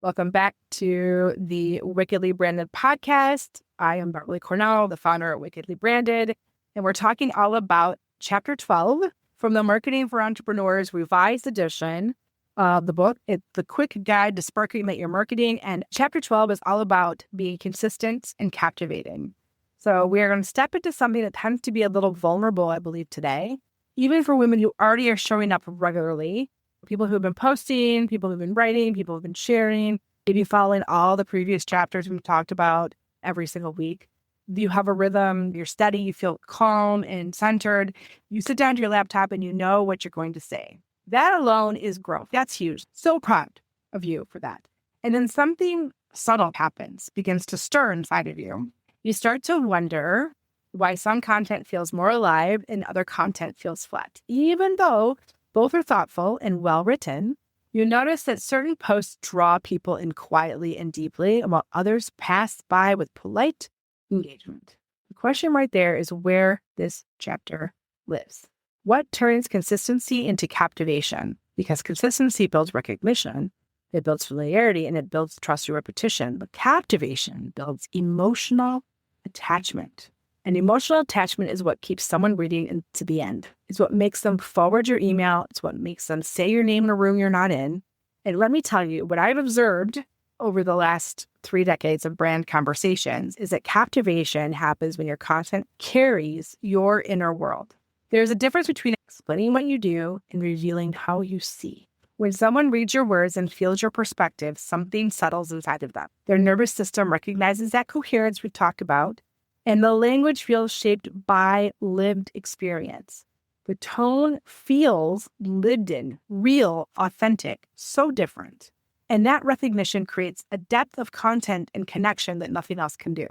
Welcome back to the Wickedly Branded podcast. I am Beverly Cornell, the founder of Wickedly Branded, and we're talking all about Chapter 12 from the Marketing for Entrepreneurs Revised Edition of the book. It's the quick guide to sparking your marketing, and Chapter 12 is all about being consistent and captivating. So we are going to step into something that tends to be a little vulnerable, I believe, today, even for women who already are showing up regularly. People who've been posting, people who've been writing, people who've been sharing, maybe following all the previous chapters we've talked about every single week. You have a rhythm, you're steady, you feel calm and centered. You sit down to your laptop and you know what you're going to say. That alone is growth. That's huge. So proud of you for that. And then something subtle happens, begins to stir inside of you. You start to wonder why some content feels more alive and other content feels flat. Even though both are thoughtful and well-written, you notice that certain posts draw people in quietly and deeply, while others pass by with polite engagement. The question right there is where this chapter lives. What turns consistency into captivation? Because consistency builds recognition, it builds familiarity, and it builds trust through repetition. But captivation builds emotional attachment. And emotional attachment is what keeps someone reading to the end. It's what makes them forward your email. It's what makes them say your name in a room you're not in. And let me tell you, what I've observed over the last 3 decades of brand conversations is that captivation happens when your content carries your inner world. There's a difference between explaining what you do and revealing how you see. When someone reads your words and feels your perspective, something settles inside of them. Their nervous system recognizes that coherence we talked about, and the language feels shaped by lived experience. The tone feels lived in, real, authentic, so different. And that recognition creates a depth of content and connection that nothing else can do.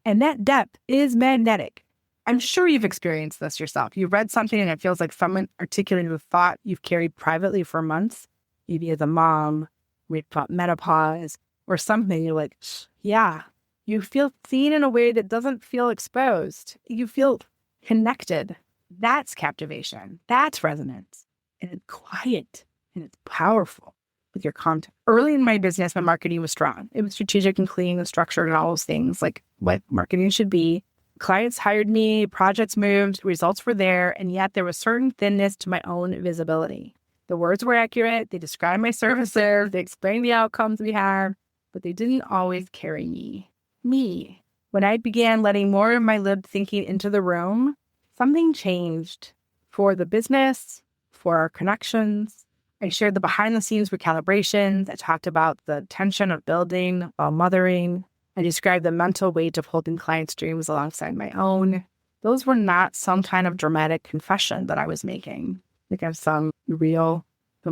And that depth is magnetic. I'm sure you've experienced this yourself. You read something and it feels like someone articulated a thought you've carried privately for months, maybe as a mom, maybe about menopause, or something. You're like, yeah. You feel seen in a way that doesn't feel exposed. You feel connected. That's captivation. That's resonance. And it's quiet and it's powerful with your content. Early in my business, my marketing was strong. It was strategic and clean and structured and all those things, like what marketing should be. Clients hired me, projects moved, results were there, and yet there was certain thinness to my own visibility. The words were accurate. They described my services. They explained the outcomes we had, but they didn't always carry me. When I began letting more of my lived thinking into the room, something changed for the business, for our connections. I shared the behind the scenes recalibrations. I talked about the tension of building while mothering. I described the mental weight of holding clients' dreams alongside my own. Those were not some kind of dramatic confession that I was making, like on some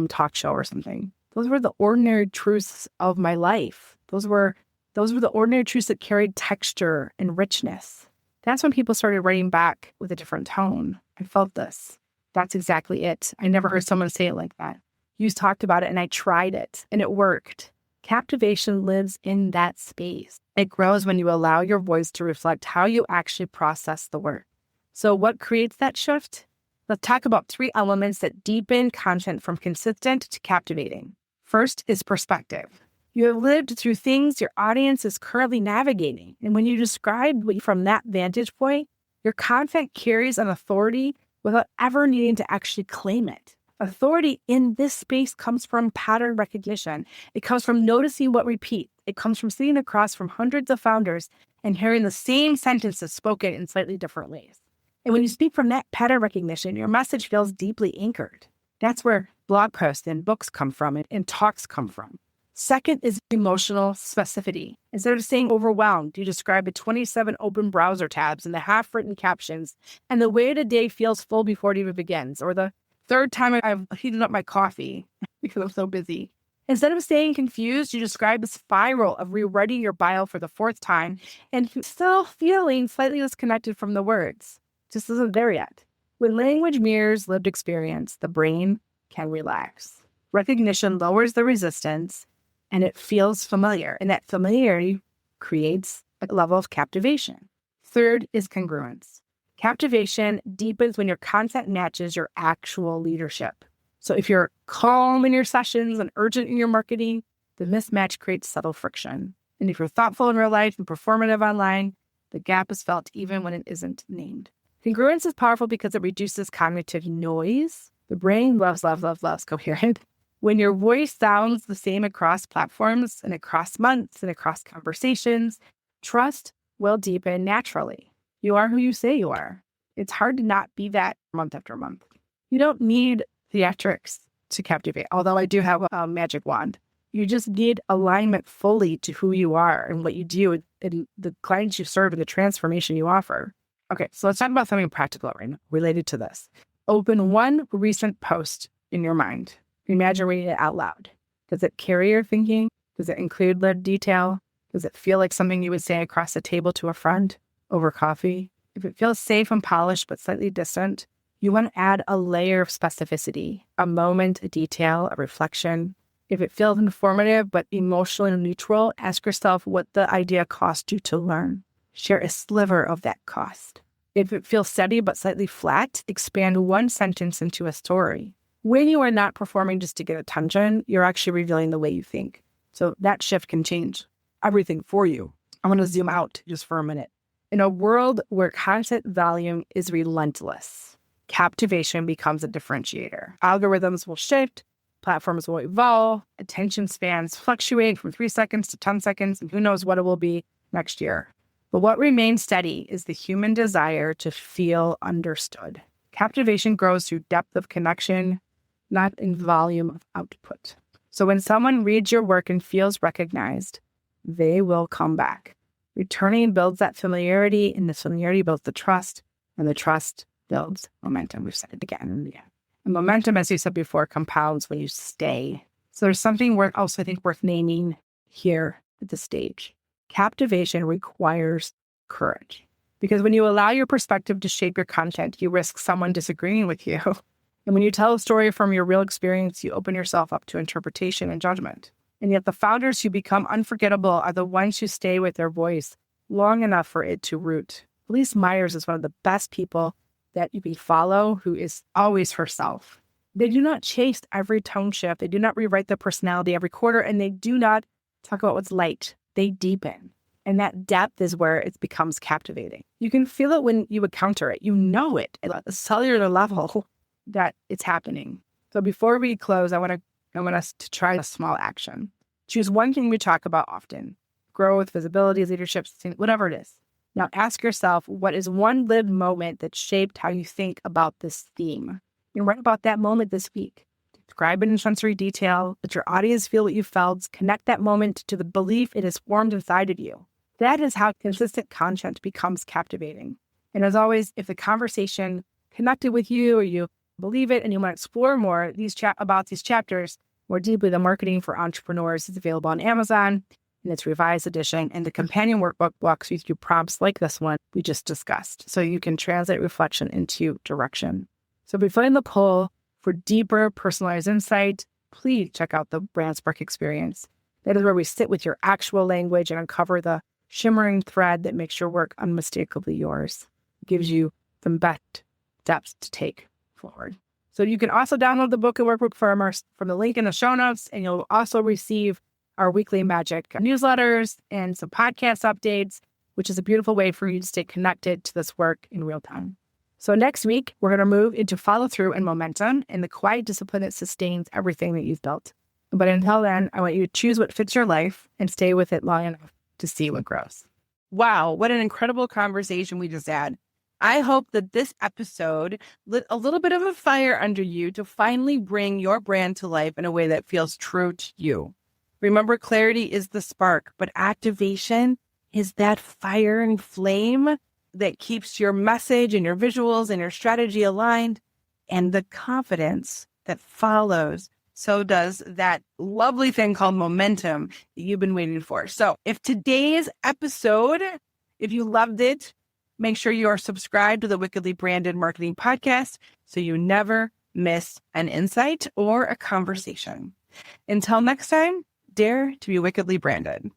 talk show or something. Those were the ordinary truths of my life. Those were the ordinary truths that carried texture and richness. That's when people started writing back with a different tone. I felt this. That's exactly it. I never heard someone say it like that. You talked about it and I tried it and it worked. Captivation lives in that space. It grows when you allow your voice to reflect how you actually process the word. So what creates that shift? Let's talk about 3 elements that deepen content from consistent to captivating. First is perspective. You have lived through things your audience is currently navigating. And when you describe from that vantage point, your content carries an authority without ever needing to actually claim it. Authority in this space comes from pattern recognition. It comes from noticing what repeats. It comes from sitting across from hundreds of founders and hearing the same sentences spoken in slightly different ways. And when you speak from that pattern recognition, your message feels deeply anchored. That's where blog posts and books come from and talks come from. Second is emotional specificity. Instead of saying overwhelmed, you describe the 27 open browser tabs and the half-written captions and the way the day feels full before it even begins, or the 3rd time I've heated up my coffee because I'm so busy. Instead of staying confused, you describe the spiral of rewriting your bio for the 4th time and still feeling slightly disconnected from the words. Just isn't there yet. When language mirrors lived experience, the brain can relax. Recognition lowers the resistance, and it feels familiar. And that familiarity creates a level of captivation. Third is congruence. Captivation deepens when your content matches your actual leadership. So if you're calm in your sessions and urgent in your marketing, The mismatch creates subtle friction. And if you're thoughtful in real life and performative online, the gap is felt even when it isn't named. Congruence is powerful because it reduces cognitive noise. The brain loves coherent. When your voice sounds the same across platforms and across months and across conversations, trust will deepen naturally. You are who you say you are. It's hard to not be that month after month. You don't need theatrics to captivate, although I do have a magic wand. You just need alignment fully to who you are and what you do and the clients you serve and the transformation you offer. Okay, so let's talk about something practical right now related to this. Open one recent post in your mind. Imagine reading it out loud. Does it carry your thinking? Does it include the detail? Does it feel like something you would say across the table to a friend over coffee? If it feels safe and polished but slightly distant, you want to add a layer of specificity, a moment, a detail, a reflection. If it feels informative but emotionally neutral, ask yourself what the idea cost you to learn. Share a sliver of that cost. If it feels steady but slightly flat, expand one sentence into a story. When you are not performing just to get attention, you're actually revealing the way you think. So that shift can change everything for you. I want to zoom out just for a minute. In a world where content volume is relentless, captivation becomes a differentiator. Algorithms will shift, platforms will evolve, attention spans fluctuate from 3 seconds to 10 seconds, and who knows what it will be next year. But what remains steady is the human desire to feel understood. Captivation grows through depth of connection, not in volume of output. So when someone reads your work and feels recognized, they will come back. Returning builds that familiarity, and the familiarity builds the trust, and the trust builds momentum. We've said it again and again. And momentum, as you said before, compounds when you stay. So there's something worth naming here at this stage. Captivation requires courage. Because when you allow your perspective to shape your content, you risk someone disagreeing with you. And when you tell a story from your real experience, you open yourself up to interpretation and judgment. And yet the founders who become unforgettable are the ones who stay with their voice long enough for it to root. Elise Myers is one of the best people that you can follow, who is always herself. They do not chase every tone shift. They do not rewrite their personality every quarter, and they do not talk about what's light. They deepen. And that depth is where it becomes captivating. You can feel it when you encounter it. You know it at a cellular level that it's happening. So before we close, I want us to try a small action. Choose one thing we talk about often: growth, visibility, leadership, whatever it is. Now ask yourself, what is one lived moment that shaped how you think about this theme? And write about that moment this week. Describe it in sensory detail. Let your audience feel what you felt. Connect that moment to the belief it has formed inside of you. That is how consistent content becomes captivating. And as always, if the conversation connected with you or you believe it and you want to explore more about these chapters more deeply, the Marketing for Entrepreneurs is available on Amazon in its revised edition, and the companion workbook walks you through prompts like this one we just discussed, so you can translate reflection into direction. So if you're filling the poll for deeper personalized insight, please check out the Brand Spark experience. That is where we sit with your actual language and uncover the shimmering thread that makes your work unmistakably yours. It gives you the best steps to take forward. So you can also download the book and workbook from the link in the show notes, and you'll also receive our weekly magic newsletters and some podcast updates, which is a beautiful way for you to stay connected to this work in real time. So next week, we're going to move into follow through and momentum and the quiet discipline that sustains everything that you've built. But until then, I want you to choose what fits your life and stay with it long enough to see what grows. Wow, what an incredible conversation we just had. I hope that this episode lit a little bit of a fire under you to finally bring your brand to life in a way that feels true to you. Remember, clarity is the spark, but activation is that fire and flame that keeps your message and your visuals and your strategy aligned, and the confidence that follows. So does that lovely thing called momentum that you've been waiting for. So if today's episode, if you loved it, make sure you are subscribed to the Wickedly Branded Marketing Podcast so you never miss an insight or a conversation. Until next time, dare to be wickedly branded.